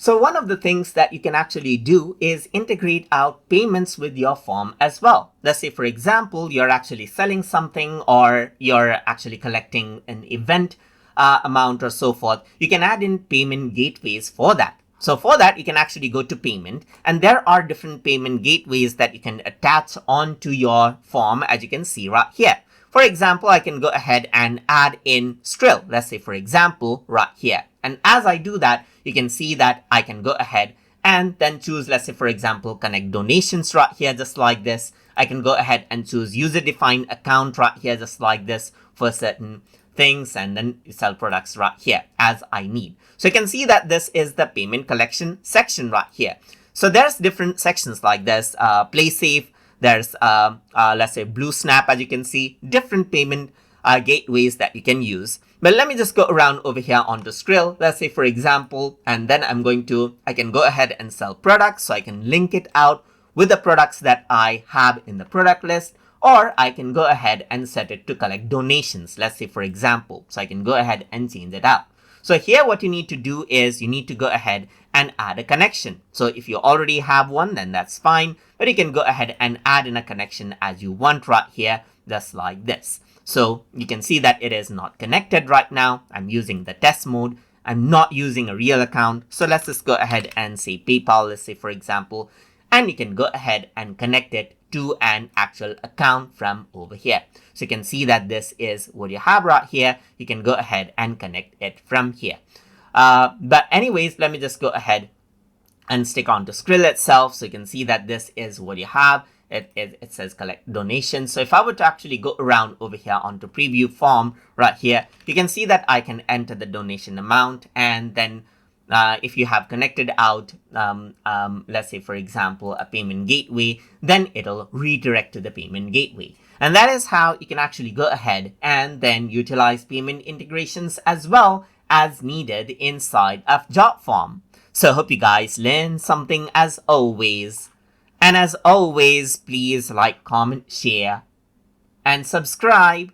So one of the things that you can actually do is integrate out payments with your form as well. Let's say, for example, you're actually selling something or you're actually collecting an event amount or so forth. You can add in payment gateways for that. So for that, you can actually go to payment, and there are different payment gateways that you can attach onto your form, as you can see right here. For example, I can go ahead and add in Skrill. Let's say, for example, right here. And as I do that, you can see that I can go ahead and then choose, let's say, for example, connect donations right here, just like this. I can go ahead and choose user-defined account right here, just like this, for certain things, and then sell products right here as I need. So you can see that this is the payment collection section right here. So there's different sections like this, Play Safe, there's let's say Blue Snap, as you can see, different payment gateways that you can use. But let me just go around over here onto Skrill, let's say, for example, and then I can go ahead and sell products, so I can link it out with the products that I have in the product list. Or I can go ahead and set it to collect donations, let's say, for example. So I can go ahead and change it out. So here what you need to do is you need to go ahead and add a connection. So if you already have one, then that's fine. But you can go ahead and add in a connection as you want right here, just like this. So you can see that it is not connected right now. I'm using the test mode. I'm not using a real account. So let's just go ahead and say PayPal, let's say, for example. And you can go ahead and connect it to an actual account from over here. So you can see that this is what you have right here. You can go ahead and connect it from here. But anyways, let me just go ahead and stick on to Skrill itself. So you can see that this is what you have. It says collect donations. So if I were to actually go around over here onto preview form right here, you can see that I can enter the donation amount, and then if you have connected out, let's say, for example, a payment gateway, then it'll redirect to the payment gateway. And that is how you can actually go ahead and then utilize payment integrations as well as needed inside of Jotform. So I hope you guys learned something as always. And as always, please like, comment, share, and subscribe.